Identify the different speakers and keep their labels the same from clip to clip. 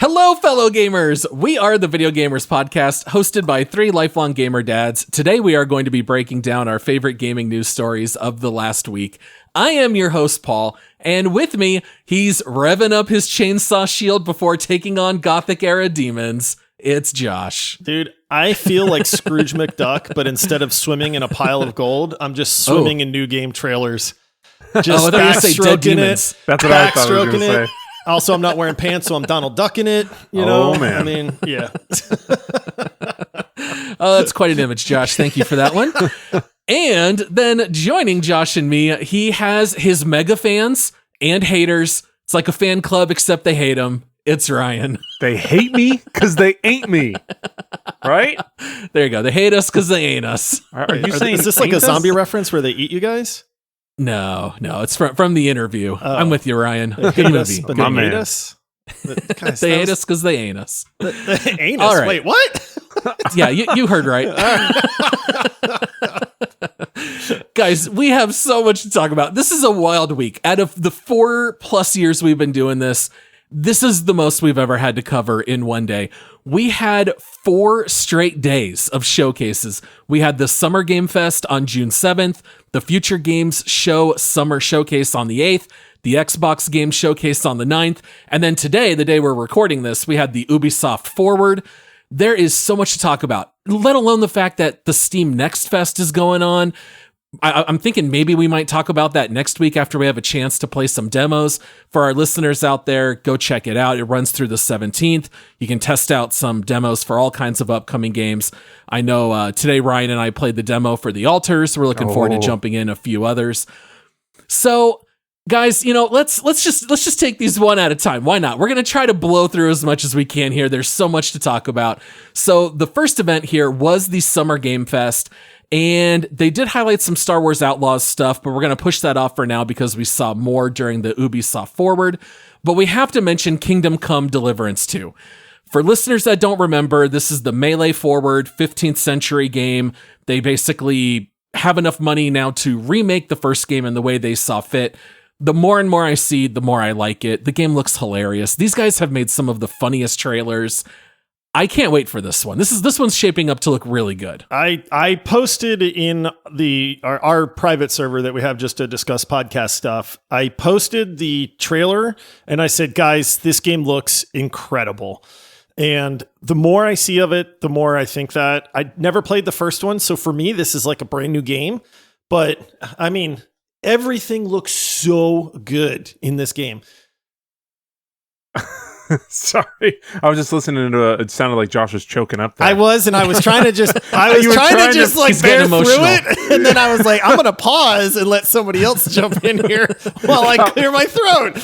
Speaker 1: Hello, fellow gamers! We are the Video Gamers Podcast, hosted by three lifelong gamer dads. Today we are going to be breaking down our favorite gaming news stories of the last week. I am your host, Paul, and with me, he's revving up his chainsaw shield before taking on Gothic-era demons. It's Josh.
Speaker 2: Dude, I feel like Scrooge McDuck, but instead of swimming in a pile of gold, I'm just swimming in new game trailers. Just backstroking it.
Speaker 3: That's what I thought I was going to say.
Speaker 2: Also, I'm not wearing pants, so I'm Donald Ducking it. You know,
Speaker 3: man.
Speaker 2: I mean, yeah.
Speaker 1: Oh, that's quite an image, Josh. Thank you for that one. And then joining Josh and me, he has his mega fans and haters. It's like a fan club, except they hate him. It's Ryan.
Speaker 3: They hate me because they ain't me. Right?
Speaker 1: There you go. They hate us because they ain't us.
Speaker 3: Are you saying
Speaker 2: is this like a zombie reference where they eat you guys?
Speaker 1: No, it's from the interview. I'm with you, Ryan. Good movie.
Speaker 2: But they hate us?
Speaker 1: They hate us because they ain't us.
Speaker 2: They ain't us?
Speaker 1: All right.
Speaker 2: Wait, what?
Speaker 1: Yeah, you heard right. Guys, we have so much to talk about. This is a wild week. Out of the 4+ years we've been doing this, this is the most we've ever had to cover in one day. We had 4 straight days of showcases. We had the Summer Game Fest on June 7th, the Future Games Show Summer Showcase on the 8th, the Xbox Game Showcase on the 9th, and then today, the day we're recording this, we had the Ubisoft Forward. There is so much to talk about, let alone the fact that the Steam Next Fest is going on. I'm thinking maybe we might talk about that next week after we have a chance to play some demos. For our listeners out there, go check it out. It runs through the 17th. You can test out some demos for all kinds of upcoming games. I know today Ryan and I played the demo for The Altars. We're looking forward to jumping in a few others. So, guys, let's just take these one at a time. Why not? We're going to try to blow through as much as we can here. There's so much to talk about. So the first event here was the Summer Game Fest. And they did highlight some Star Wars Outlaws stuff, but we're going to push that off for now because we saw more during the Ubisoft Forward. But we have to mention Kingdom Come Deliverance 2. For listeners that don't remember, this is the Melee Forward 15th century game. They basically have enough money now to remake the first game in the way they saw fit. The more and more I see, the more I like it. The game looks hilarious. These guys have made some of the funniest trailers. I can't wait for this one. This one's shaping up to look really good.
Speaker 2: I posted in our private server that we have just to discuss podcast stuff. I posted the trailer and I said, guys, this game looks incredible. And the more I see of it, the more I think that I never played the first one. So for me, this is like a brand new game. But I mean, everything looks so good in this game.
Speaker 3: Sorry, I was just listening to it sounded like Josh was choking up there.
Speaker 2: I was trying to just like bear through it, and then I was like, I'm gonna pause and let somebody else jump in here while I clear my throat.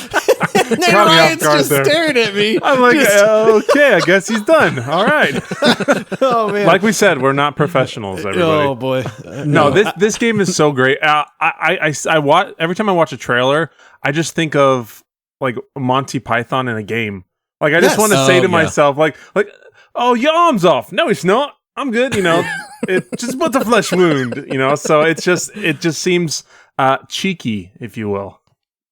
Speaker 2: And then Ryan's just staring at me.
Speaker 3: I'm like, okay, I guess he's done. All right.
Speaker 2: Oh man,
Speaker 3: like we said, we're not professionals, everybody.
Speaker 2: Oh boy,
Speaker 3: no, this game is so great. I watch every time I watch a trailer, I just think of like Monty Python in a game. Like, I just want to say to myself, like, oh, your arm's off. No, it's not. I'm good. It just but a flesh wound, so it just seems cheeky, if you will.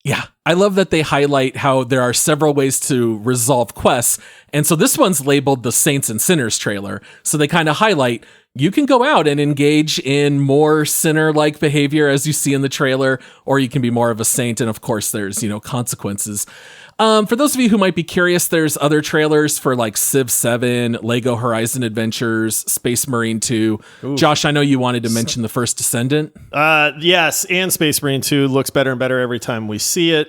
Speaker 1: Yeah. I love that they highlight how there are several ways to resolve quests. And so this one's labeled the Saints and Sinners trailer. So they kind of highlight you can go out and engage in more sinner-like behavior as you see in the trailer, or you can be more of a saint. And of course, there's, consequences. For those of you who might be curious, there's other trailers for like Civ 7, Lego Horizon Adventures, Space Marine 2. Ooh. Josh, I know you wanted to mention the first Descendant.
Speaker 2: Yes, and Space Marine 2 looks better and better every time we see it.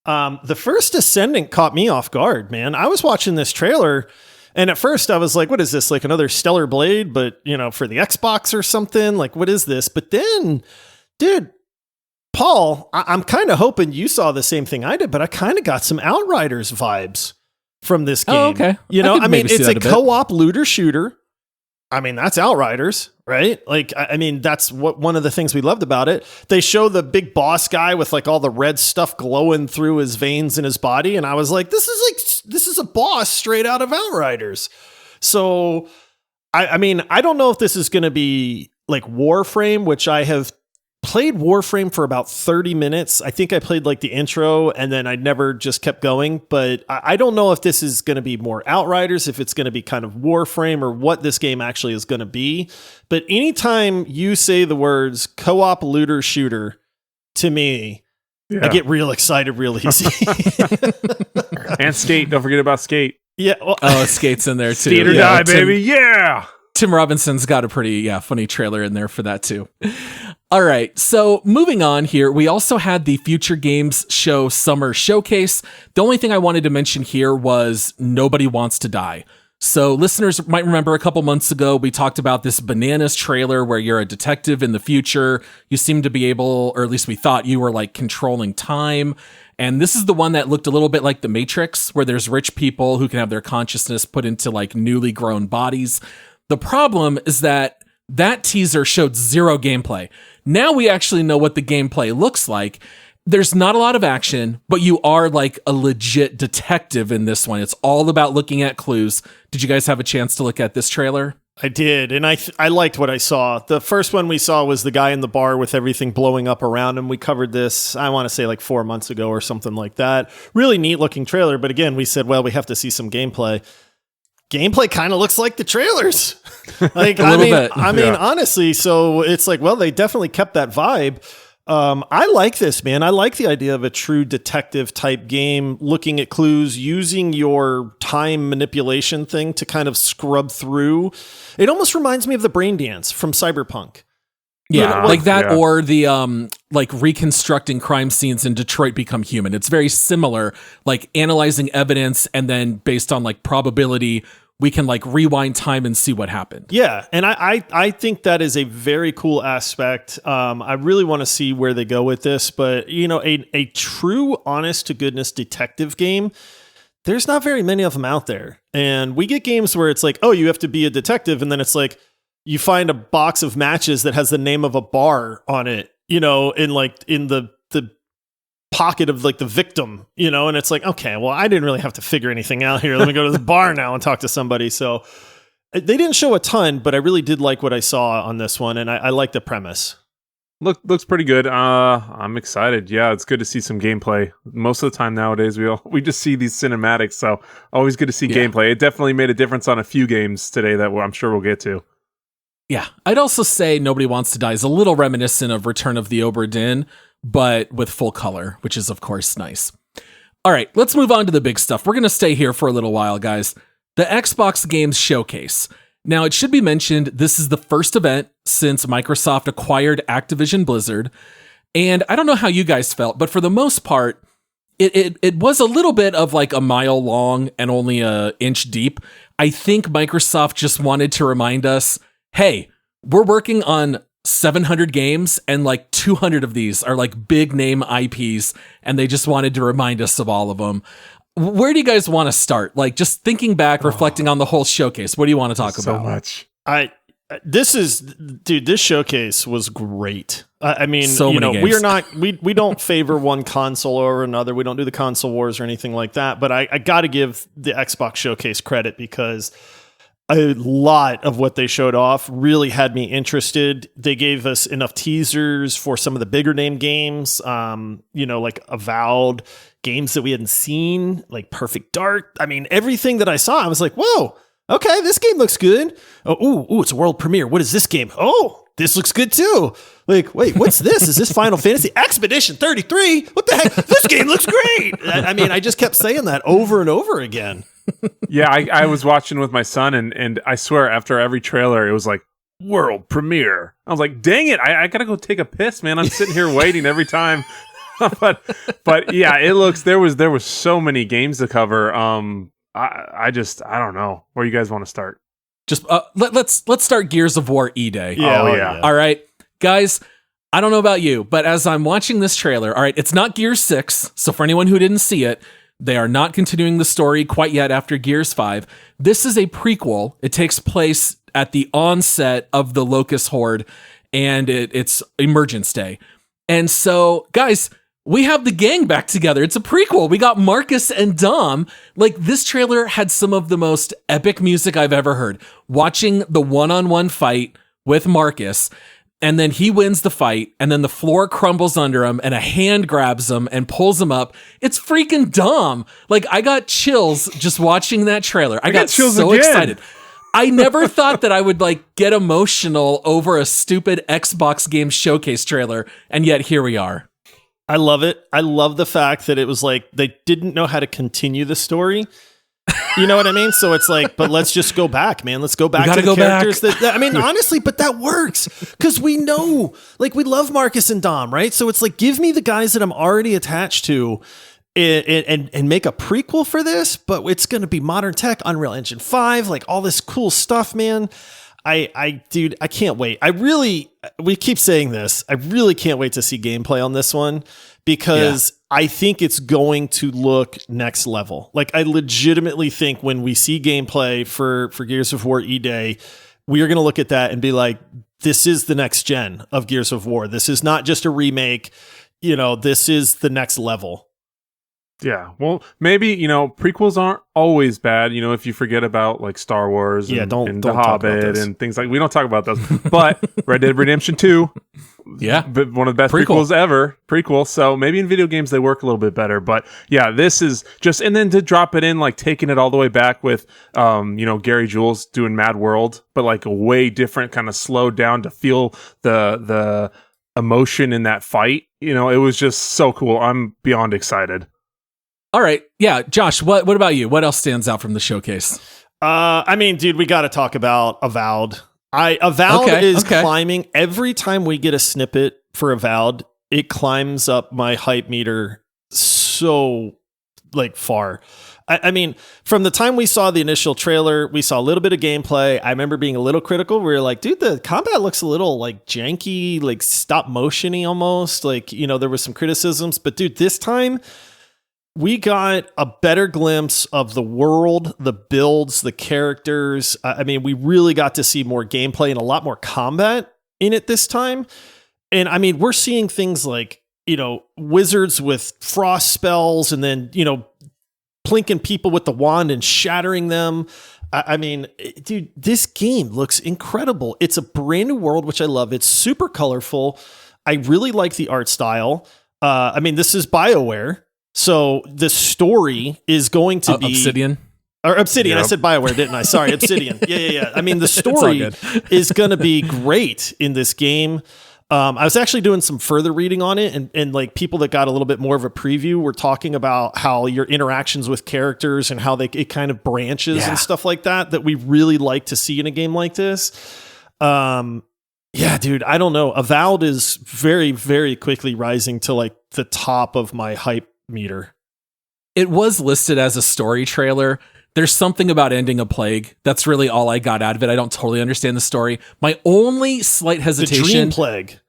Speaker 2: The first Descendant caught me off guard, man. I was watching this trailer, and at first I was like, what is this, like another Stellar Blade, but, for the Xbox or something? Like, what is this? But then, dude, Paul, I'm kind of hoping you saw the same thing I did, but I kind of got some Outriders vibes from this game.
Speaker 1: Oh, okay.
Speaker 2: I mean, it's a co-op looter shooter. I mean, that's Outriders, right? Like, I mean, that's one of the things we loved about it. They show the big boss guy with like all the red stuff glowing through his veins in his body. And I was like, this is a boss straight out of Outriders. So, I mean, I don't know if this is going to be like Warframe, which I have played Warframe for about 30 minutes. I think I played like the intro and then I never just kept going. But I don't know if this is going to be more Outriders, if it's going to be kind of Warframe, or what this game actually is going to be. But anytime you say the words co-op looter shooter to me, I get real excited real easy.
Speaker 3: And Skate. Don't forget about Skate.
Speaker 2: Yeah. Well,
Speaker 1: Skate's in there too.
Speaker 3: Skate or die, baby. Yeah.
Speaker 1: Tim Robinson's got a pretty funny trailer in there for that too. All right, so moving on here, we also had the Future Games Show Summer Showcase. The only thing I wanted to mention here was Nobody Wants to Die. So listeners might remember a couple months ago, we talked about this bananas trailer where you're a detective in the future. You seem to be able, or at least we thought you were like controlling time. And this is the one that looked a little bit like The Matrix, where there's rich people who can have their consciousness put into like newly grown bodies. The problem is that teaser showed zero gameplay. Now we actually know what the gameplay looks like. There's not a lot of action, but you are like a legit detective in this one. It's all about looking at clues. Did you guys have a chance to look at this trailer?
Speaker 2: I did, and I liked what I saw. The first one we saw was the guy in the bar with everything blowing up around him. We covered this, I want to say like 4 months ago or something like that. Really neat looking trailer, but again, we said, well, we have to see some gameplay. Gameplay kind of looks like the trailers. Like, I mean, honestly, so it's like, well, they definitely kept that vibe. I like this, man. I like the idea of a true detective type game, looking at clues, using your time manipulation thing to kind of scrub through. It almost reminds me of the brain dance from Cyberpunk.
Speaker 1: Yeah, like that, or the like reconstructing crime scenes in Detroit Become Human. It's very similar, like analyzing evidence and then based on like probability, we can like rewind time and see what happened.
Speaker 2: Yeah, and I think that is a very cool aspect. I really want to see where they go with this, but you know, a true honest to goodness detective game, there's not very many of them out there. And we get games where it's like, oh, you have to be a detective, and then it's like you find a box of matches that has the name of a bar on it, you know, in the pocket of like the victim, you know, and it's like, okay, well, I didn't really have to figure anything out here. Let me go to the bar now and talk to somebody. So they didn't show a ton, but I really did like what I saw on this one, and I like the premise.
Speaker 3: Looks pretty good. I'm excited. Yeah, it's good to see some gameplay. Most of the time nowadays, we just see these cinematics, so always good to see gameplay. It definitely made a difference on a few games today that I'm sure we'll get to.
Speaker 1: Yeah, I'd also say Nobody Wants to Die is a little reminiscent of Return of the Obra Dinn, but with full color, which is, of course, nice. All right, let's move on to the big stuff. We're going to stay here for a little while, guys. The Xbox Games Showcase. Now, it should be mentioned, this is the first event since Microsoft acquired Activision Blizzard. And I don't know how you guys felt, but for the most part, it was a little bit of like a mile long and only an inch deep. I think Microsoft just wanted to remind us, hey, we're working on 700 games and like 200 of these are like big name IPs, and they just wanted to remind us of all of them. Where do you guys want to start? Like just thinking back, reflecting on the whole showcase. What do you want to talk about?
Speaker 3: So much.
Speaker 2: This showcase was great. I mean,
Speaker 1: so
Speaker 2: you know,
Speaker 1: games.
Speaker 2: we don't favor one console over another. We don't do the console wars or anything like that. But I got to give the Xbox showcase credit because a lot of what they showed off really had me interested. They gave us enough teasers for some of the bigger name games, you know, like Avowed, games that we hadn't seen, like Perfect Dark. I mean, everything that I saw, I was like, whoa, okay, this game looks good. Oh, it's a world premiere. What is this game? Oh, this looks good too. Like, wait, what's this? Is this Final Fantasy Expedition 33? What the heck? This game looks great. I mean, I just kept saying that over and over again.
Speaker 3: Yeah, I was watching with my son, and I swear after every trailer, it was like, world premiere. I was like, dang it, I gotta go take a piss, man. I'm sitting here waiting every time. but yeah, it looks, there was so many games to cover. I don't know where you guys want to start.
Speaker 1: Just let's start Gears of War E-Day.
Speaker 3: Yeah.
Speaker 1: All right, guys, I don't know about you, but as I'm watching this trailer, all right, it's not Gears 6, so for anyone who didn't see it, they are not continuing the story quite yet after Gears 5. This is a prequel. It takes place at the onset of the Locust Horde, and it's Emergence Day. And so, guys, we have the gang back together. It's a prequel. We got Marcus and Dom. Like, this trailer had some of the most epic music I've ever heard. Watching the one-on-one fight with Marcus, and then he wins the fight, and then the floor crumbles under him, and a hand grabs him and pulls him up. It's freaking dumb. Like, I got chills just watching that trailer. I got
Speaker 3: chills
Speaker 1: so
Speaker 3: again.
Speaker 1: excited. I never thought that I would like get emotional over a stupid Xbox game showcase trailer, and yet here we are.
Speaker 2: I love it. I love the fact that it was like they didn't know how to continue the story. You know what I mean? So it's like, but let's just go back, man. Let's go back to the characters that I mean, honestly, but that works because we know, like, we love Marcus and Dom, right? So it's like, give me the guys that I'm already attached to and make a prequel for this, but it's going to be modern tech, Unreal Engine 5, like all this cool stuff, man. Dude, I can't wait. We keep saying this. I really can't wait to see gameplay on this one because I think it's going to look next level. Like, I legitimately think when we see gameplay for Gears of War E-Day, we are going to look at that and be like, this is the next gen of Gears of War. This is not just a remake. You know, this is the next level.
Speaker 3: Yeah, well, maybe, prequels aren't always bad, if you forget about, like, Star Wars and The Hobbit and things like... We don't talk about those. But Red Dead Redemption 2, but one of the best prequels ever. Prequel, so maybe in video games they work a little bit better. But, yeah, this is just... And then to drop it in, like, taking it all the way back with, Gary Jules doing Mad World, but, like, a way different, kind of slowed down to feel the emotion in that fight. It was just so cool. I'm beyond excited.
Speaker 1: All right. Yeah. Josh, what about you? What else stands out from the showcase?
Speaker 2: I mean, dude, we got to talk about Avowed. Avowed is climbing. Every time we get a snippet for Avowed, it climbs up my hype meter so, like, far. I mean, from the time we saw the initial trailer, we saw a little bit of gameplay. I remember being a little critical. We were like, dude, the combat looks a little, like, janky, like, stop motion-y almost. Like, there was some criticisms. But, dude, this time... we got a better glimpse of the world, the builds, the characters. I mean, we really got to see more gameplay and a lot more combat in it this time. And I mean, we're seeing things like, wizards with frost spells and then, plinking people with the wand and shattering them. I mean, dude, this game looks incredible. It's a brand new world, which I love. It's super colorful. I really like the art style. I mean, this is BioWare. So the story is going to be
Speaker 1: Obsidian.
Speaker 2: Yep. I said BioWare, didn't I? Sorry, Obsidian. Yeah. I mean, the story is going to be great in this game. I was actually doing some further reading on it, and like people that got a little bit more of a preview were talking about how your interactions with characters and how it kind of branches and stuff like that we really like to see in a game like this. Yeah, dude, I don't know. Avowed is very, very quickly rising to like the top of my hype meter.
Speaker 1: It was listed as a story trailer. There's something about ending a plague. That's really all I got out of it. I don't totally understand the story. My only slight hesitation...
Speaker 2: The Dream Plague.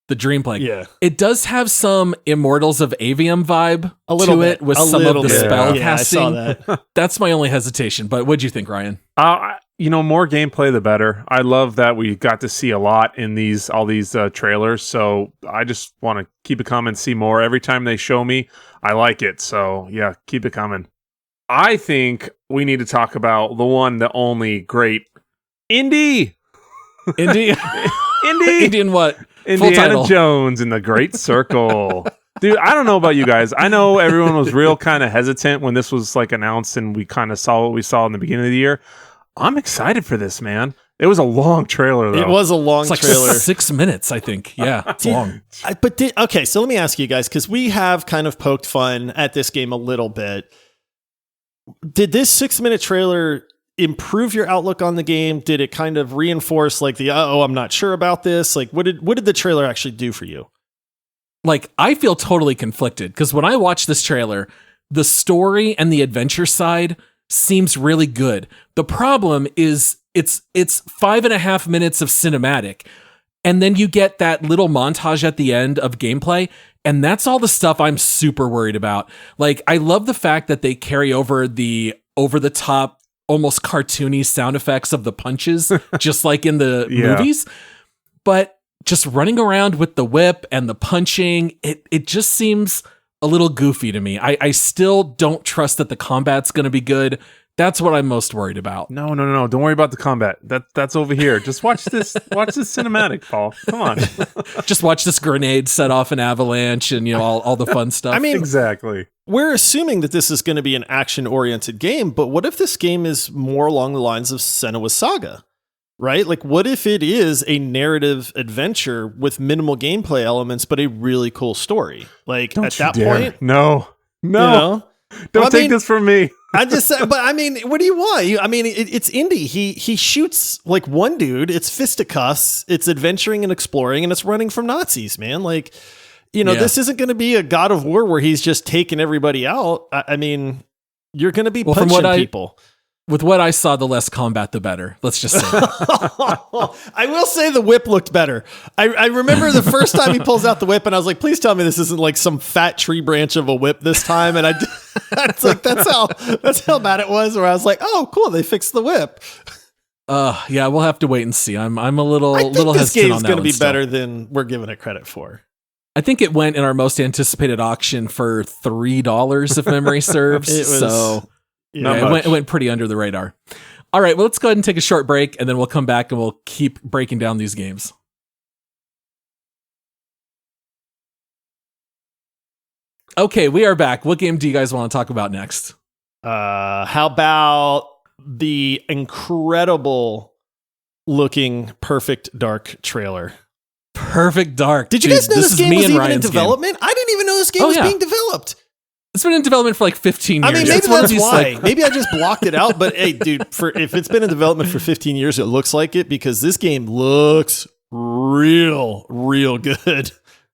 Speaker 1: The Dream Plague.
Speaker 2: Yeah.
Speaker 1: It does have some Immortals of Avium vibe to it with some of the spell casting.
Speaker 2: I saw that.
Speaker 1: That's my only hesitation. But what'd you think, Ryan?
Speaker 3: More gameplay, the better. I love that we got to see a lot in all these trailers. So I just want to keep it coming, see more. Every time they show me, I like it. So yeah, keep it coming. I think we need to talk about the one, the only great Indy.
Speaker 1: Indian what?
Speaker 3: Indiana Jones in the Great Circle. Dude, I don't know about you guys. I know everyone was real kind of hesitant when this was like announced and we kind of saw what we saw in the beginning of the year. I'm excited for this, man. It was a long trailer, though.
Speaker 2: It was a long trailer.
Speaker 1: 6 minutes, I think. Yeah, it's long.
Speaker 2: Okay, so let me ask you guys, because we have kind of poked fun at this game a little bit. Did this 6-minute trailer improve your outlook on the game? Did it kind of reinforce like I'm not sure about this? Like, what did the trailer actually do for you?
Speaker 1: Like, I feel totally conflicted because when I watch this trailer, the story and the adventure side seems really good. The problem is it's 5.5 minutes of cinematic, and then you get that little montage at the end of gameplay, and that's all the stuff I'm super worried about. Like, I love the fact that they carry over the over-the-top, almost cartoony sound effects of the punches, just like in the movies. But just running around with the whip and the punching, it just seems a little goofy to me. I still don't trust that the combat's going to be good. That's what I'm most worried about.
Speaker 3: No. Don't worry about the combat. That's over here. Just watch this. Watch this cinematic, Paul. Come on.
Speaker 1: Just watch this grenade set off an avalanche and all the fun stuff.
Speaker 2: I mean,
Speaker 3: exactly.
Speaker 2: We're assuming that this is going to be an action-oriented game, but what if this game is more along the lines of Senua's Saga? Right? Like, what if it is a narrative adventure with minimal gameplay elements, but a really cool story? Like,
Speaker 3: Don't
Speaker 2: at that
Speaker 3: dare.
Speaker 2: point,
Speaker 3: No.
Speaker 2: you know?
Speaker 3: Don't take this from me.
Speaker 2: I just said, but I mean, what do you want? It's indie. He shoots like one dude. It's fisticuffs. It's adventuring and exploring, and it's running from Nazis, man. Like, this isn't going to be a God of War where he's just taking everybody out. I mean, you're going to be punching people.
Speaker 1: With what I saw, the less combat, the better. Let's just say.
Speaker 2: I will say the whip looked better. I remember the first time he pulls out the whip, and I was like, "Please tell me this isn't like some fat tree branch of a whip this time." And it's like that's how bad it was. Where I was like, "Oh, cool, they fixed the whip."
Speaker 1: Yeah, we'll have to wait and see. I'm a little
Speaker 2: I think
Speaker 1: little
Speaker 2: this
Speaker 1: hesitant
Speaker 2: game's
Speaker 1: on that
Speaker 2: going to be
Speaker 1: still.
Speaker 2: better than we're giving it credit for.
Speaker 1: I think it went in our most anticipated auction for $3, if memory serves. It went pretty under the radar. All right, well, let's go ahead and take a short break, and then we'll come back and we'll keep breaking down these games. Okay, we are back. What game do you guys want to talk about next?
Speaker 2: How about the incredible looking Perfect Dark trailer?
Speaker 1: Perfect Dark.
Speaker 2: Did you guys know this game was even in
Speaker 1: Ryan's
Speaker 2: development? I didn't even know this game was being developed.
Speaker 1: It's been in development for like 15 years.
Speaker 2: I mean, maybe that's why. Maybe I just blocked it out. But hey, dude, if it's been in development for 15 years, it looks like it because this game looks real good.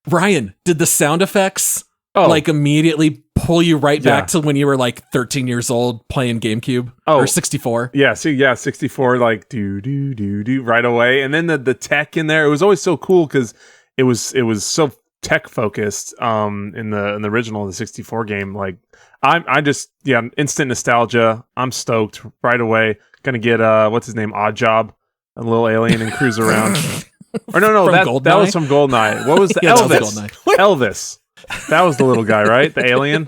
Speaker 1: Ryan, did the sound effects like immediately pull you right back to when you were like 13 years old playing GameCube or 64?
Speaker 3: Yeah, 64, like do right away. And then the tech in there, it was always so cool because it was so tech focused in the original the 64 game. Like I just instant nostalgia. I'm stoked right away. Gonna get what's his name, Odd Job, a little alien, and cruise around. Or no, that was from GoldenEye. What was the Elvis? That was the little guy, right? The alien?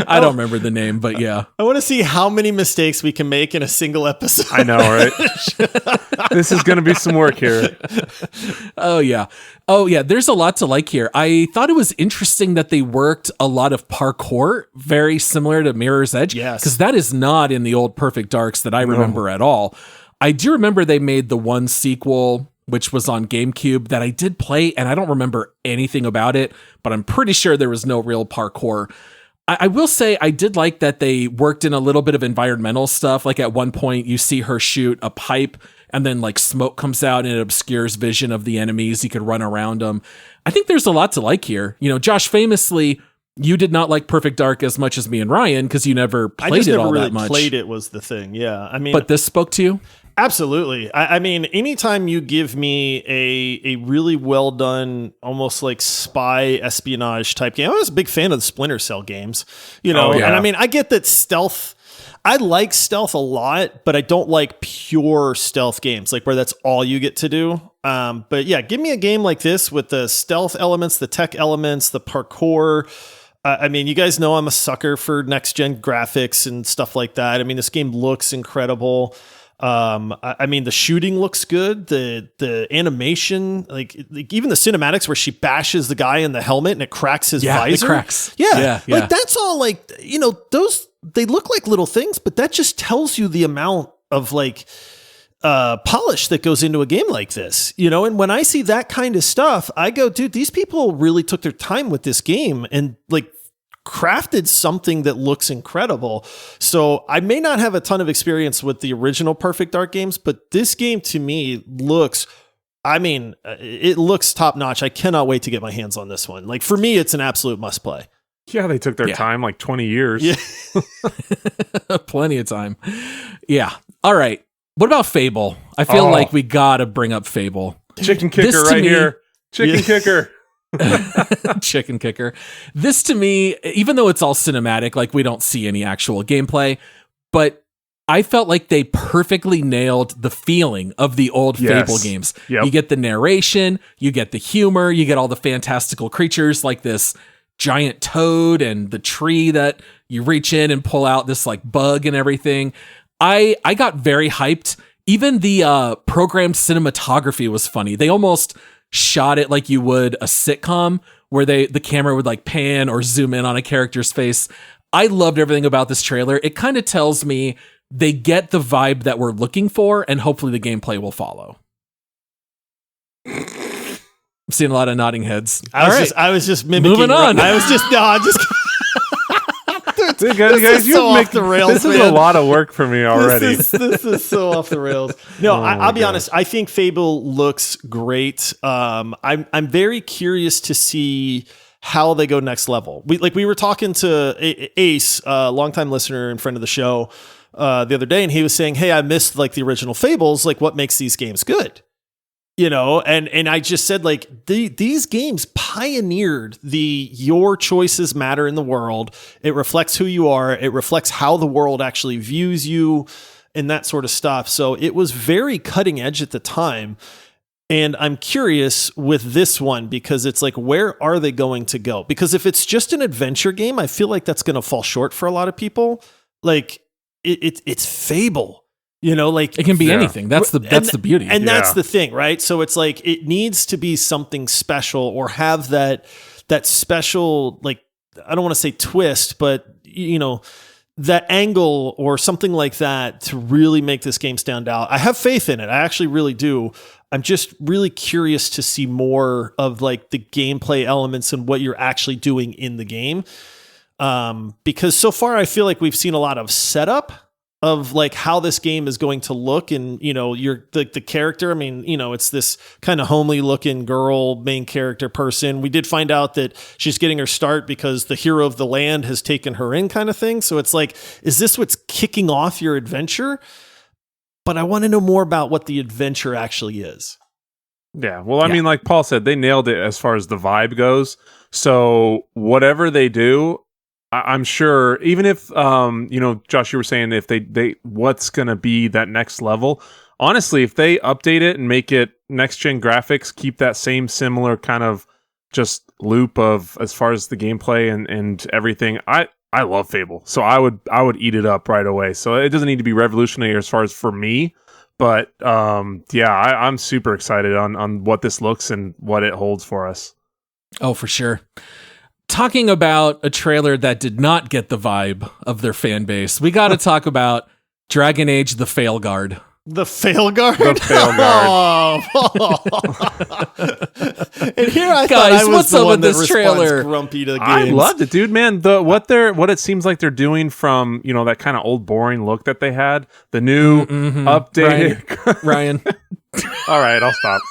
Speaker 1: I don't remember the name, but yeah.
Speaker 2: I want to see how many mistakes we can make in a single episode.
Speaker 3: I know, right? This is going to be some work here.
Speaker 1: Oh, yeah. There's a lot to like here. I thought it was interesting that they worked a lot of parkour, very similar to Mirror's Edge.
Speaker 2: Yes.
Speaker 1: Because that is not in the old Perfect Darks that I remember at all. I do remember they made the one sequel, which was on GameCube, that I did play, and I don't remember anything about it, but I'm pretty sure there was no real parkour. I will say I did like that they worked in a little bit of environmental stuff. Like at one point you see her shoot a pipe and then like smoke comes out and it obscures vision of the enemies. You could run around them. I think there's a lot to like here. Josh, famously, you did not like Perfect Dark as much as me and Ryan because you never played it all that much.
Speaker 2: Played it was the thing. Yeah. I mean,
Speaker 1: but this spoke to you?
Speaker 2: Absolutely. I mean, anytime you give me a really well done, almost like spy espionage type game, I was a big fan of the Splinter Cell games, and I mean, I get that stealth. I like stealth a lot, but I don't like pure stealth games, like where that's all you get to do. But yeah, give me a game like this with the stealth elements, the tech elements, the parkour. I mean, you guys know I'm a sucker for next gen graphics and stuff like that. I mean, this game looks incredible. I mean, the shooting looks good. The animation, like even the cinematics where she bashes the guy in the helmet and it cracks his visor.
Speaker 1: It cracks.
Speaker 2: Yeah. Like that's all like, those, they look like little things, but that just tells you the amount of like, polish that goes into a game like this, and when I see that kind of stuff, I go, dude, these people really took their time with this game and like crafted something that looks incredible. So I may not have a ton of experience with the original Perfect Dark games, but this game to me looks, it looks top notch. I cannot wait to get my hands on this one. Like for me, it's an absolute must play.
Speaker 3: Yeah, they took their time, like 20 years.
Speaker 2: Yeah.
Speaker 1: Plenty of time. Yeah. All right. What about Fable? I feel like we gotta bring up Fable.
Speaker 3: Chicken kicker right here. Chicken kicker.
Speaker 1: Chicken kicker. This to me, even though it's all cinematic, like we don't see any actual gameplay, but I felt like they perfectly nailed the feeling of the old Fable games.
Speaker 3: Yep.
Speaker 1: You get the narration, you get the humor, you get all the fantastical creatures like this giant toad and the tree that you reach in and pull out this like bug and everything. I got very hyped. Even the programmed cinematography was funny. They almost shot it like you would a sitcom where the camera would like pan or zoom in on a character's face. I loved everything about this trailer. It kind of tells me they get the vibe that we're looking for, and hopefully the gameplay will follow. I'm seeing a lot of nodding heads.
Speaker 2: I was just mimicking.
Speaker 1: Moving on.
Speaker 3: Dude, guys,
Speaker 2: so off the rails.
Speaker 3: This is a lot of work for me already.
Speaker 2: This is so off the rails. No, I'll be honest. I think Fable looks great. I'm very curious to see how they go next level. We were talking to Ace, a longtime listener and friend of the show, the other day, and he was saying, "Hey, I missed like the original Fables. Like, what makes these games good?" You know, and I just said, like, these games pioneered your choices matter in the world. It reflects who you are. It reflects how the world actually views you and that sort of stuff. So it was very cutting edge at the time. And I'm curious with this one because it's like, where are they going to go? Because if it's just an adventure game, I feel like that's going to fall short for a lot of people. Like, it's Fable. You know, like
Speaker 1: it can be anything. That's the beauty.
Speaker 2: And that's the thing, right? So it's like it needs to be something special or have that special, like, I don't want to say twist, but you know, that angle or something like that to really make this game stand out. I have faith in it. I actually really do. I'm just really curious to see more of like the gameplay elements and what you're actually doing in the game. Because so far I feel like we've seen a lot of setup of like how this game is going to look. And, you know, you're the character. I mean, you know, it's this kind of homely looking girl, main character person. We did find out that she's getting her start because the hero of the land has taken her in kind of thing. So it's like, is this what's kicking off your adventure? But I want to know more about what the adventure actually is.
Speaker 3: Yeah. Well, I mean, like Paul said, they nailed it as far as the vibe goes. So whatever they do, I'm sure, even if, you know, Josh, you were saying if they what's going to be that next level, honestly, if they update it and make it next gen graphics, keep that same similar kind of just loop of as far as the gameplay and everything, I love Fable. So I would eat it up right away. So it doesn't need to be revolutionary as far as for me, but I'm super excited on what this looks and what it holds for us.
Speaker 1: Oh, for sure. Talking about a trailer that did not get the vibe of their fan base, we got to talk about Dragon Age: The Failguard.
Speaker 2: The Failguard?
Speaker 3: The
Speaker 2: Failguard. And here I thought I was
Speaker 1: what's
Speaker 2: the
Speaker 1: up
Speaker 2: one
Speaker 1: with
Speaker 2: that
Speaker 1: this trailer?
Speaker 2: Grumpy to games.
Speaker 3: I loved it, dude, man. What it seems like they're doing from, you know, that kind of old boring look that they had, the new updated
Speaker 1: Ryan.
Speaker 3: All right, I'll stop.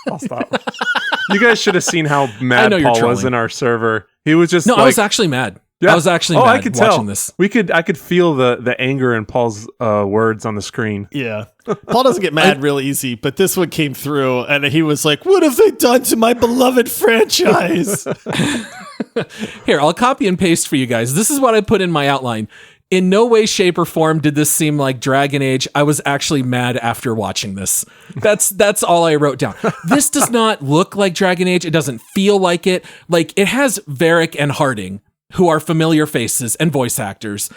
Speaker 3: You guys should have seen how mad Paul was in our server. He was just
Speaker 1: I was actually mad. Yeah. I was actually mad
Speaker 3: I could
Speaker 1: watching
Speaker 3: tell.
Speaker 1: This.
Speaker 3: I could feel the anger in Paul's words on the screen.
Speaker 2: Yeah. Paul doesn't get mad real easy, but this one came through and he was like, "What have they done to my beloved franchise?"
Speaker 1: Here, I'll copy and paste for you guys. This is what I put in my outline. In no way, shape, or form did this seem like Dragon Age. I was actually mad after watching this. That's all I wrote down. This does not look like Dragon Age. It doesn't feel like it. Like, it has Varric and Harding, who are familiar faces and voice actors.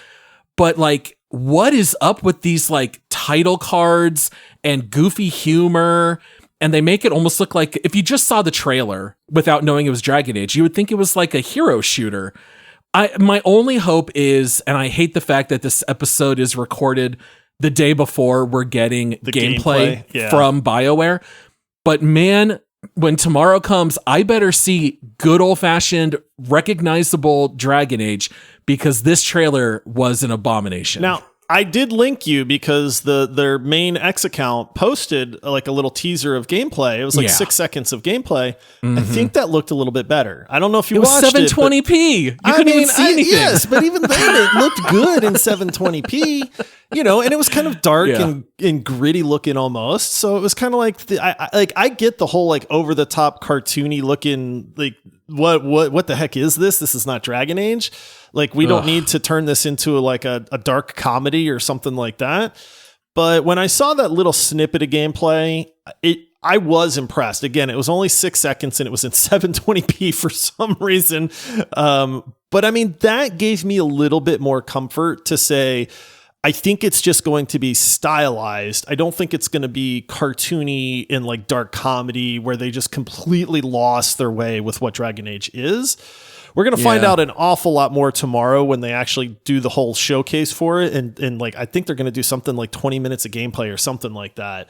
Speaker 1: But, like, what is up with these, like, title cards and goofy humor? And they make it almost look like, if you just saw the trailer without knowing it was Dragon Age, you would think it was like a hero shooter. My only hope is, and I hate the fact that this episode is recorded the day before we're getting the gameplay from BioWare. But man, when tomorrow comes, I better see good old-fashioned, recognizable Dragon Age, because this trailer was an abomination.
Speaker 2: Now, I did link you because their main X account posted like a little teaser of gameplay. It was like 6 seconds of gameplay. Mm-hmm. I think that looked a little bit better. I don't know if you watched it.
Speaker 1: It was 720p. You couldn't even see anything.
Speaker 2: Yes, but even then it looked good in 720p. You know, and it was kind of dark and gritty looking almost. So it was kind of like I get the whole like over the top cartoony looking, like what the heck is this? This is not Dragon Age. Like, we don't need to turn this into like a dark comedy or something like that. But when I saw that little snippet of gameplay, I was impressed. Again, it was only 6 seconds and it was in 720p for some reason. But I mean, that gave me a little bit more comfort to say, I think it's just going to be stylized. I don't think it's going to be cartoony in like dark comedy where they just completely lost their way with what Dragon Age is. We're going to find out an awful lot more tomorrow when they actually do the whole showcase for it. And like, I think they're going to do something like 20 minutes of gameplay or something like that.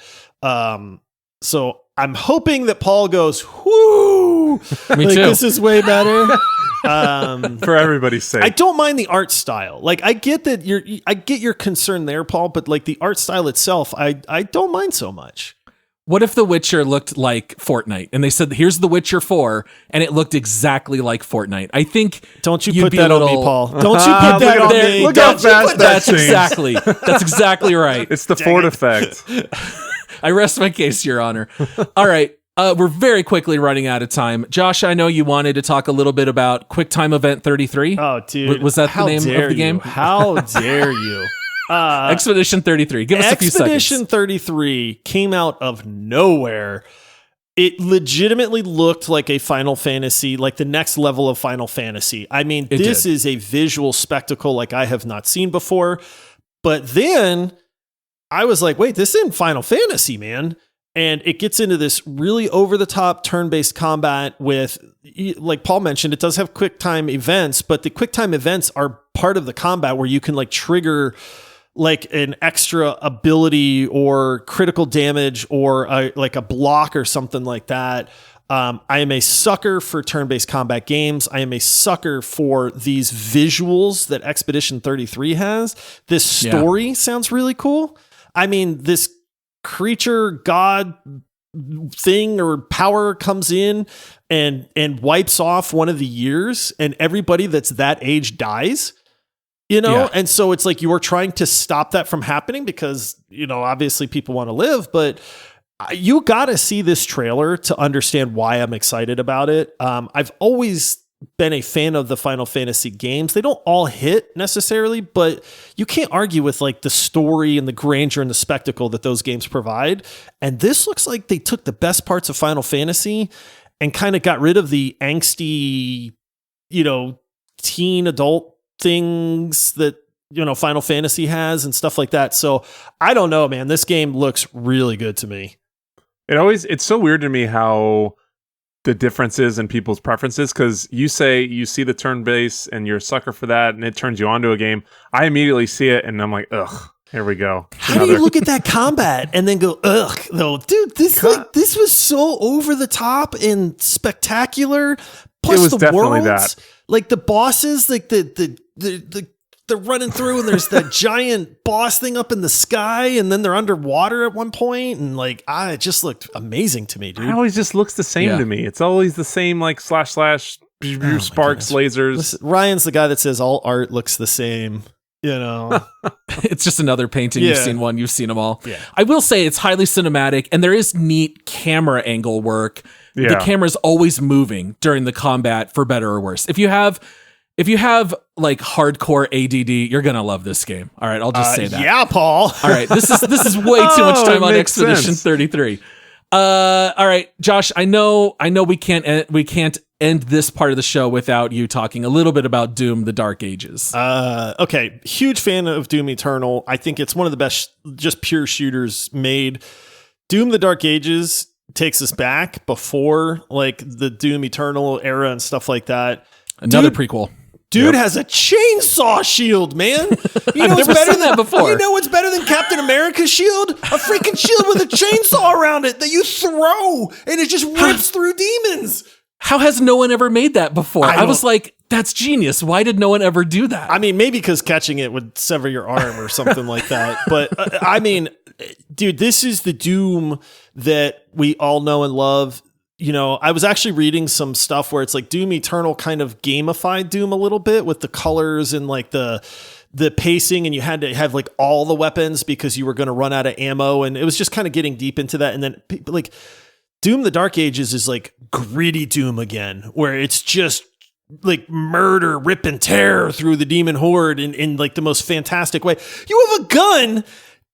Speaker 2: So I'm hoping that Paul goes, whoo,
Speaker 1: Me
Speaker 2: like,
Speaker 1: too.
Speaker 2: this is way better.
Speaker 3: For everybody's sake.
Speaker 2: I don't mind the art style. Like, I get that I get your concern there, Paul, but like the art style itself, I don't mind so much.
Speaker 1: What if The Witcher looked like Fortnite and they said, here's The Witcher 4 and it looked exactly like Fortnite? I think
Speaker 2: Don't you
Speaker 1: you'd
Speaker 2: put
Speaker 1: be
Speaker 2: that
Speaker 1: a
Speaker 2: on me,
Speaker 1: little-
Speaker 2: Paul. Don't you put that on
Speaker 1: there-
Speaker 2: me.
Speaker 3: Look how
Speaker 2: Don't you
Speaker 3: fast
Speaker 2: put
Speaker 3: that
Speaker 1: That's exactly right.
Speaker 3: It's the Ford effect.
Speaker 1: I rest my case, Your Honor. All right. We're very quickly running out of time. Josh, I know you wanted to talk a little bit about QuickTime Event 33.
Speaker 2: Oh, dude.
Speaker 1: Was that the
Speaker 2: How
Speaker 1: name of
Speaker 2: dare
Speaker 1: the game?
Speaker 2: you. How dare you?
Speaker 1: Expedition 33. Give us a few
Speaker 2: Expedition
Speaker 1: seconds.
Speaker 2: 33 came out of nowhere. It legitimately looked like a Final Fantasy, like the next level of Final Fantasy. I mean, this is a visual spectacle like I have not seen before. But then I was like, wait, this isn't Final Fantasy, man. And it gets into this really over-the-top turn-based combat with, like Paul mentioned, it does have QuickTime events, but the QuickTime events are part of the combat where you can like trigger like an extra ability or critical damage or like a block or something like that. I am a sucker for turn-based combat games. I am a sucker for these visuals that Expedition 33 has. This story sounds really cool. I mean, this creature god thing or power comes in and wipes off one of the years, and everybody that's that age dies. You know, and so it's like you are trying to stop that from happening because, you know, obviously people want to live, but you got to see this trailer to understand why I'm excited about it. I've always been a fan of the Final Fantasy games. They don't all hit necessarily, but you can't argue with like the story and the grandeur and the spectacle that those games provide. And this looks like they took the best parts of Final Fantasy and kind of got rid of the angsty, you know, teen adult things that, you know, Final Fantasy has and stuff like that. So I don't know, man, this game looks really good to me.
Speaker 3: It's so weird to me how the differences in people's preferences, because you say you see the turn base and you're a sucker for that and it turns you onto a game. I immediately see it and I'm like, ugh, here we go.
Speaker 2: How do you look at that combat and then go, ugh, though, dude, this was so over the top and spectacular. Plus
Speaker 3: it was
Speaker 2: the
Speaker 3: definitely
Speaker 2: worlds,
Speaker 3: that.
Speaker 2: like the bosses, like they're running through and there's that giant boss thing up in the sky and then they're underwater at one point and like it just looked amazing to me, dude.
Speaker 3: It always just looks the same to me. It's always the same like slash sparks, lasers.
Speaker 2: Listen, Ryan's the guy that says all art looks the same. You know,
Speaker 1: It's just another painting. You've seen one, you've seen them all.
Speaker 2: Yeah.
Speaker 1: I will say it's highly cinematic and there is neat camera angle work.
Speaker 3: Yeah.
Speaker 1: The camera's always moving during the combat, for better or worse. If you have like hardcore ADD, you're gonna love this game. All right, I'll just say that.
Speaker 2: Yeah, Paul.
Speaker 1: All right, this is way too much time
Speaker 3: it
Speaker 1: on
Speaker 3: makes
Speaker 1: Expedition
Speaker 3: sense.
Speaker 1: 33. All right, Josh, I know we can't end this part of the show without you talking a little bit about Doom: The Dark Ages.
Speaker 2: Okay, huge fan of Doom Eternal. I think it's one of the best just pure shooters made. Doom: The Dark Ages takes us back before like the Doom Eternal era and stuff like that.
Speaker 1: Another prequel.
Speaker 2: Dude has a chainsaw shield, man. You know
Speaker 1: I've never seen that before.
Speaker 2: You know what's better than Captain America's shield? A freaking shield with a chainsaw around it that you throw and it just rips through demons.
Speaker 1: How has no one ever made that before? I was
Speaker 2: don't-
Speaker 1: like, that's genius. Why did no one ever do that?
Speaker 2: I mean, maybe because catching it would sever your arm or something like that. But I mean, dude, this is the Doom that we all know and love. You know, I was actually reading some stuff where it's like Doom Eternal kind of gamified Doom a little bit with the colors and like the pacing, and you had to have like all the weapons because you were going to run out of ammo, and it was just kind of getting deep into that. And then like Doom: The Dark Ages is like gritty Doom again, where it's just like murder, rip and tear through the demon horde in like the most fantastic way. You have a gun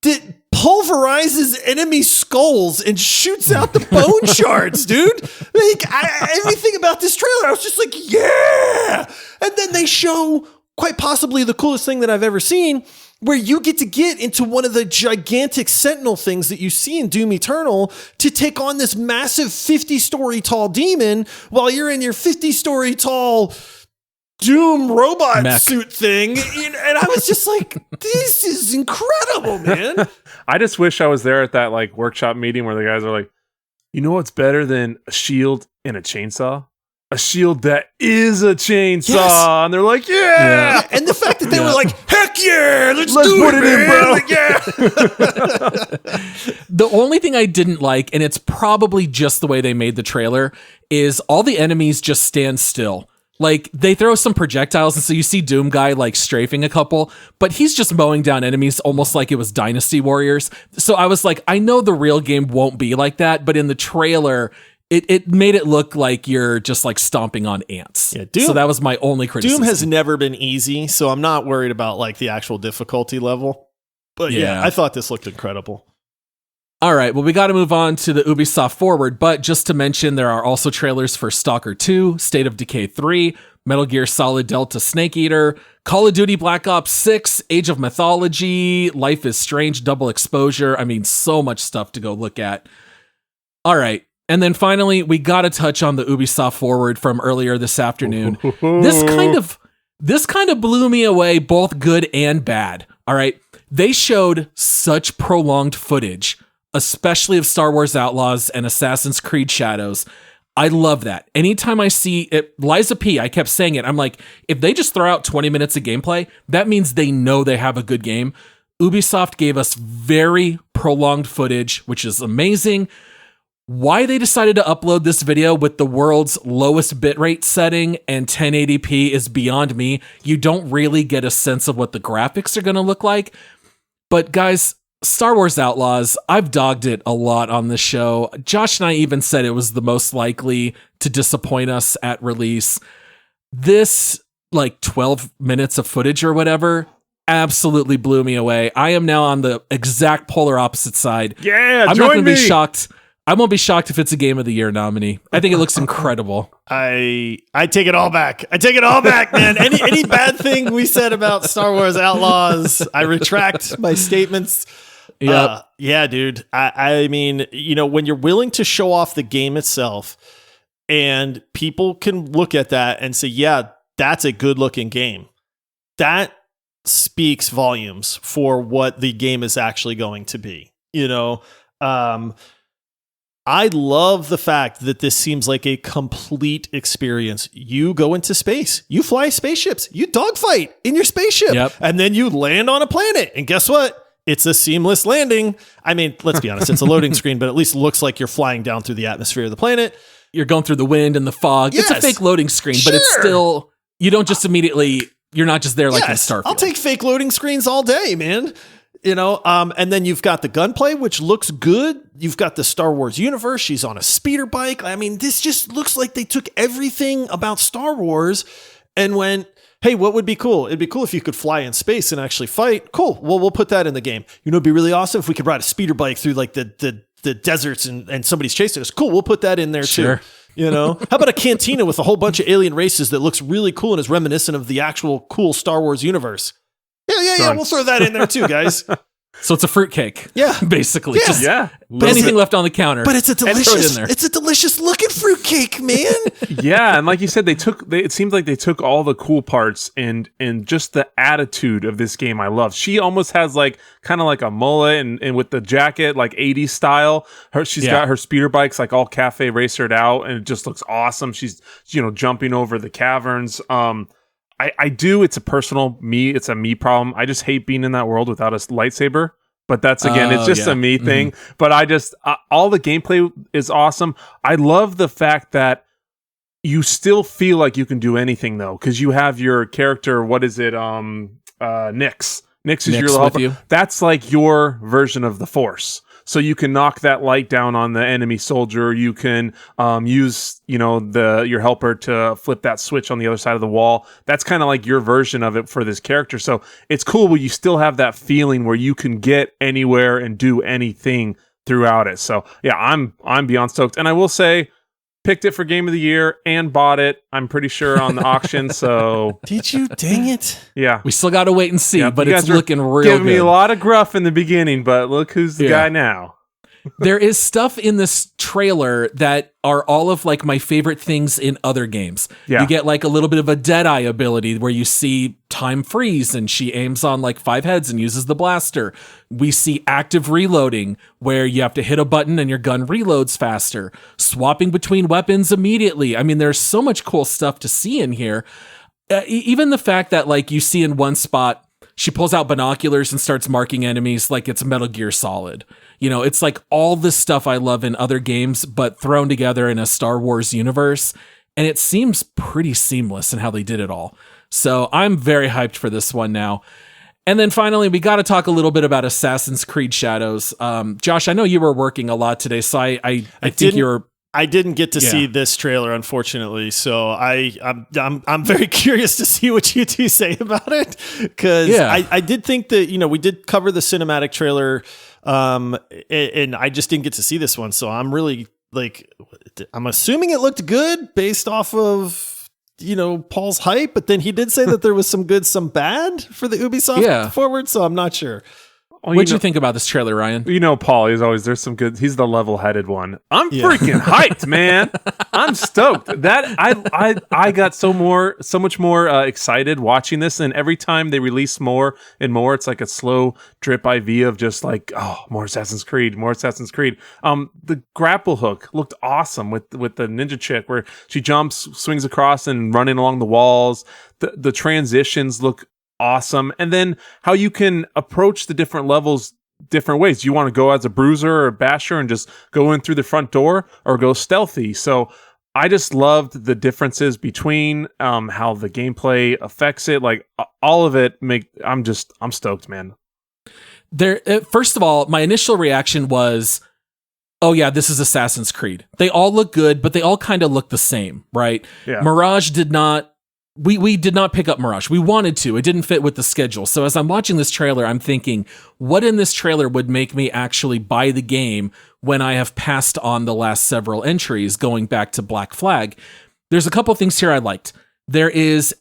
Speaker 2: that pulverizes enemy skulls and shoots out the bone shards, dude. Like, everything about this trailer, I was just like, yeah. And then they show quite possibly the coolest thing that I've ever seen, where you get to get into one of the gigantic sentinel things that you see in Doom Eternal to take on this massive 50-story tall demon while you're in your 50-story tall Doom robot suit thing. And I was just like, this is incredible, man.
Speaker 3: I just wish I was there at that like workshop meeting where the guys are like, you know what's better than a shield and a chainsaw? A shield that is a chainsaw. Yes. And they're like, yeah.
Speaker 2: And the fact that they were like, heck yeah, let's do
Speaker 3: put
Speaker 2: it,
Speaker 3: in, bro.
Speaker 2: Like, yeah.
Speaker 1: The only thing I didn't like, and it's probably just the way they made the trailer, is all the enemies just stand still. Like, they throw some projectiles, and so you see Doom Guy, like, strafing a couple, but he's just mowing down enemies almost like it was Dynasty Warriors. So I was like, I know the real game won't be like that, but in the trailer, it made it look like you're just, like, stomping on ants. Yeah, Doom, so that was my only criticism.
Speaker 2: Doom has never been easy, so I'm not worried about, like, the actual difficulty level. But yeah, I thought this looked incredible.
Speaker 1: All right, well, we got to move on to the Ubisoft Forward, but just to mention, there are also trailers for Stalker 2, State of Decay 3, Metal Gear Solid Delta Snake Eater, Call of Duty Black Ops 6, Age of Mythology, Life is Strange, Double Exposure. I mean, so much stuff to go look at. All right, and then finally, we got to touch on the Ubisoft Forward from earlier this afternoon. This kind of blew me away, both good and bad. All right, they showed such prolonged footage, especially of Star Wars Outlaws and Assassin's Creed Shadows. I love that. Anytime I see it, Liza P, I kept saying it. I'm like, if they just throw out 20 minutes of gameplay, that means they know they have a good game. Ubisoft gave us very prolonged footage, which is amazing. Why they decided to upload this video with the world's lowest bitrate setting and 1080p is beyond me. You don't really get a sense of what the graphics are going to look like. But guys, Star Wars Outlaws, I've dogged it a lot on this show. Josh and I even said it was the most likely to disappoint us at release. This, like, 12 minutes of footage or whatever, absolutely blew me away. I am now on the exact polar opposite side.
Speaker 3: Yeah,
Speaker 1: I'm not going to be shocked. I won't be shocked if it's a Game of the Year nominee. I think it looks incredible.
Speaker 2: I take it all back. I take it all back, man. Any bad thing we said about Star Wars Outlaws, I retract my statements. Yeah, dude. I mean, you know, when you're willing to show off the game itself and people can look at that and say, yeah, that's a good looking game. That speaks volumes for what the game is actually going to be. You know, I love the fact that this seems like a complete experience. You go into space, you fly spaceships, you dogfight in your spaceship, and then you land on a planet. And guess what? It's a seamless landing. I mean, let's be honest, it's a loading screen, but at least it looks like you're flying down through the atmosphere of the planet.
Speaker 1: You're going through the wind and the fog. Yes. It's a fake loading screen, but it's still, you don't just immediately, you're not just there like in Starfield.
Speaker 2: I'll take fake loading screens all day, man. You know, and then you've got the gunplay, which looks good. You've got the Star Wars universe. She's on a speeder bike. I mean, this just looks like they took everything about Star Wars and went, hey, what would be cool? It'd be cool if you could fly in space and actually fight. Cool. Well, we'll put that in the game. You know, it'd be really awesome if we could ride a speeder bike through like the deserts and somebody's chasing us. Cool. We'll put that in there too. You know, how about a cantina with a whole bunch of alien races that looks really cool and is reminiscent of the actual cool Star Wars universe? Yeah. We'll throw that in there too, guys.
Speaker 1: So it's a fruitcake.
Speaker 2: Yeah.
Speaker 1: Basically.
Speaker 2: Yeah.
Speaker 1: Just anything left on the counter.
Speaker 2: But it's a delicious looking fruitcake, man.
Speaker 3: Yeah. And like you said, it seems like they took all the cool parts and just the attitude of this game I love. She almost has like kind of like a mullet and with the jacket, like 80s style. She's got her speeder bikes like all cafe racered out and it just looks awesome. She's, you know, jumping over the caverns. It's a me problem. I just hate being in that world without a lightsaber. But that's, again, it's just a me thing. Mm-hmm. But all the gameplay is awesome. I love the fact that you still feel like you can do anything, though, because you have your character, what is it? Nix. Nix is your little helper. That's like your version of the Force. So you can knock that light down on the enemy soldier. You can use, your helper to flip that switch on the other side of the wall. That's kind of like your version of it for this character. So it's cool where you still have that feeling where you can get anywhere and do anything throughout it. So yeah, I'm beyond stoked. And I will say, picked it for Game of the Year and bought it, I'm pretty sure, on the auction. So
Speaker 2: did you? Dang it.
Speaker 3: Yeah.
Speaker 1: We still got to wait and see, but it's looking real
Speaker 3: giving
Speaker 1: good.
Speaker 3: me a lot of gruff in the beginning, but look who's the guy now.
Speaker 1: There is stuff in this trailer that are all of like my favorite things in other games.
Speaker 3: Yeah.
Speaker 1: You get like a little bit of a Deadeye ability where you see time freeze and she aims on like 5 heads and uses the blaster. We see active reloading where you have to hit a button and your gun reloads faster. Swapping between weapons immediately. I mean, there's so much cool stuff to see in here. Even the fact that like you see in one spot, she pulls out binoculars and starts marking enemies like it's Metal Gear Solid. It's like all this stuff I love in other games, but thrown together in a Star Wars universe. And it seems pretty seamless in how they did it all. So I'm very hyped for this one now. And then finally, we got to talk a little bit about Assassin's Creed Shadows. Josh, I know you were working a lot today, so I think you're...
Speaker 2: I didn't get to see this trailer, unfortunately, so I'm very curious to see what you two say about it, because I did think that we did cover the cinematic trailer, and I just didn't get to see this one, so I'm really I'm assuming it looked good based off of Paul's hype, but then he did say that there was some good, some bad for the Ubisoft forward, so I'm not sure.
Speaker 1: Well, what'd you think about this trailer, Ryan?
Speaker 3: Paul, there's some good, he's the level-headed one. I'm freaking hyped, man. I'm stoked. That I got so much more excited watching this, and every time they release more and more, it's like a slow drip IV of just like, oh, more Assassin's Creed. The grapple hook looked awesome with the ninja chick where she jumps, swings across and running along the walls. The transitions look awesome. And then how you can approach the different levels different ways. Do you want to go as a bruiser or a basher and just go in through the front door, or go stealthy? So I just loved the differences between how the gameplay affects it. Like all of it I'm stoked, man.
Speaker 1: First of all, my initial reaction was, oh yeah, this is Assassin's Creed. They all look good, but they all kind of look the same, right?
Speaker 3: Yeah.
Speaker 1: Mirage did not. We did not pick up Mirage. We wanted to. It didn't fit with the schedule. So as I'm watching this trailer, I'm thinking, what in this trailer would make me actually buy the game when I have passed on the last several entries going back to Black Flag? There's a couple things here I liked. There is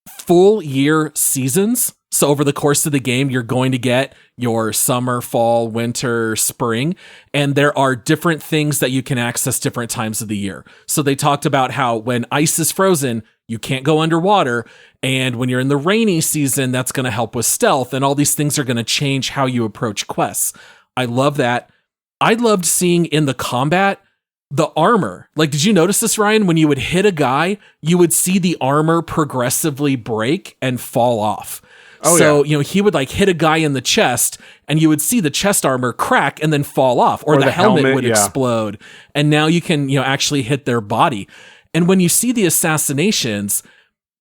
Speaker 1: full year seasons. So over the course of the game, you're going to get your summer, fall, winter, spring, and there are different things that you can access different times of the year. So they talked about how when ice is frozen, you can't go underwater. And when you're in the rainy season, that's going to help with stealth. And all these things are going to change how you approach quests. I love that. I loved seeing in the combat, the armor. Like, did you notice this, Ryan? When you would hit a guy, you would see the armor progressively break and fall off. So he would like hit a guy in the chest and you would see the chest armor crack and then fall off, or the helmet would explode. And now you can, actually hit their body. And when you see the assassinations,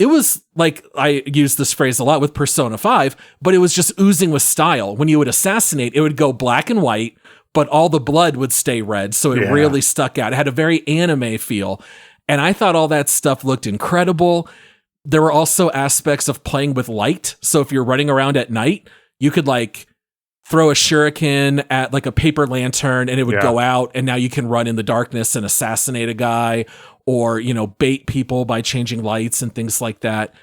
Speaker 1: it was like, I use this phrase a lot with Persona 5, but it was just oozing with style. When you would assassinate, it would go black and white, but all the blood would stay red. So it really stuck out. It had a very anime feel. And I thought all that stuff looked incredible. There were also aspects of playing with light. So if you're running around at night, you could like throw a shuriken at like a paper lantern and it would go out, and now you can run in the darkness and assassinate a guy, or, bait people by changing lights and things like that.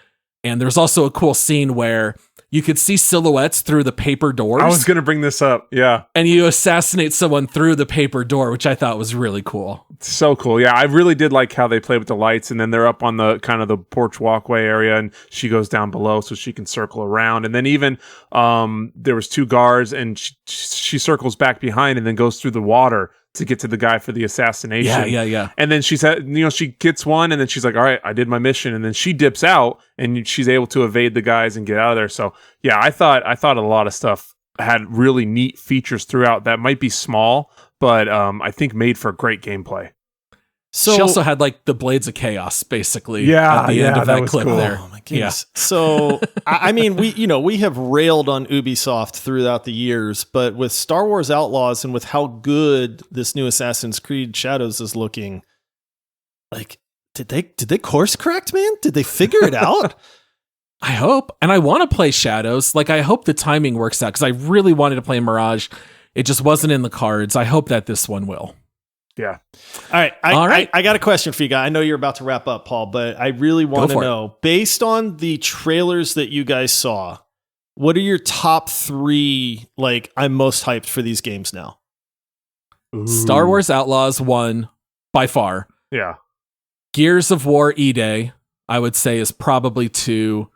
Speaker 1: And there's also a cool scene where you could see silhouettes through the paper doors.
Speaker 3: I was going to bring this up. Yeah.
Speaker 1: And you assassinate someone through the paper door, which I thought was really cool.
Speaker 3: So cool. Yeah. I really did like how they played with the lights, and then they're up on the kind of the porch walkway area, and she goes down below so she can circle around. And then even there was 2 guards, and she circles back behind and then goes through the water to get to the guy for the assassination.
Speaker 1: Yeah.
Speaker 3: And then she said, she gets one, and then she's like, all right, I did my mission. And then she dips out and she's able to evade the guys and get out of there. So yeah, I thought a lot of stuff had really neat features throughout that might be small, but I think made for great gameplay.
Speaker 2: So
Speaker 1: she also had like the Blades of Chaos, basically.
Speaker 3: Yeah,
Speaker 1: at the end of that clip
Speaker 3: cool.
Speaker 1: there.
Speaker 2: Oh my goodness. Yeah. So I mean, we have railed on Ubisoft throughout the years, but with Star Wars Outlaws and with how good this new Assassin's Creed Shadows is looking, like, did they course correct, man? Did they figure it out?
Speaker 1: I hope. And I want to play Shadows. Like, I hope the timing works out because I really wanted to play Mirage. It just wasn't in the cards. I hope that this one will.
Speaker 3: Yeah.
Speaker 2: All right. I got a question for you guys. I know you're about to wrap up, Paul, but I really want to know, based on the trailers that you guys saw, what are your top 3, like, I'm most hyped for these games now?
Speaker 3: Ooh.
Speaker 1: Star Wars Outlaws 1, by far.
Speaker 3: Yeah.
Speaker 1: Gears of War E-Day, I would say, is probably 2.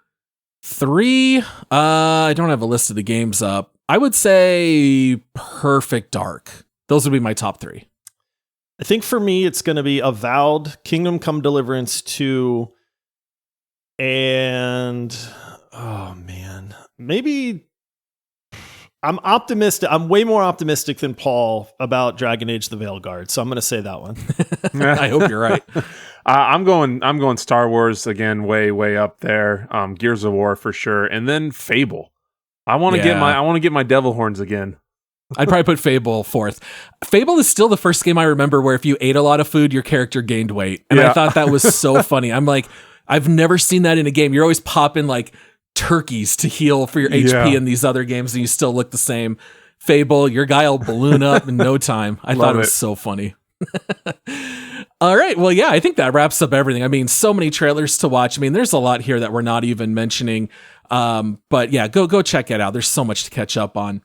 Speaker 1: 3, I don't have a list of the games up. I would say Perfect Dark. Those would be my top 3.
Speaker 2: I think for me, it's going to be Avowed, Kingdom Come Deliverance 2, and, oh man, maybe I'm optimistic. I'm way more optimistic than Paul about Dragon Age: The Veilguard, so I'm going to say that one.
Speaker 1: I hope you're right.
Speaker 3: I'm going Star Wars again, way up there. Gears of War for sure, and then Fable. I want to get my devil horns again.
Speaker 1: I'd probably put Fable 4th. Fable is still the first game I remember where if you ate a lot of food, your character gained weight. And I thought that was so funny. I'm like, I've never seen that in a game. You're always popping like turkeys to heal for your HP in these other games and you still look the same. Fable, your guy will balloon up in no time. I thought it was so funny. All right. Well, yeah, I think that wraps up everything. I mean, so many trailers to watch. I mean, there's a lot here that we're not even mentioning. But yeah, go check it out. There's so much to catch up on.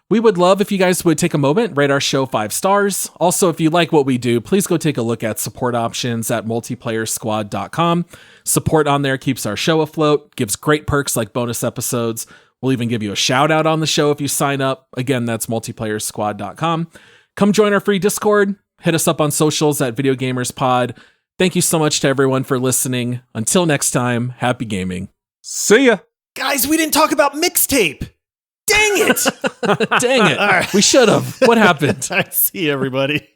Speaker 1: We would love if you guys would take a moment, rate our show 5 stars. Also, if you like what we do, please go take a look at support options at multiplayersquad.com. Support on there keeps our show afloat, gives great perks like bonus episodes. We'll even give you a shout out on the show if you sign up. Again, that's multiplayersquad.com. Come join our free Discord. Hit us up on socials at Video Gamers Pod. Thank you so much to everyone for listening. Until next time, happy gaming.
Speaker 3: See ya.
Speaker 2: Guys, we didn't talk about mixtape. Dang it!
Speaker 1: Dang it. All right. We should have. What happened?
Speaker 2: I see everybody.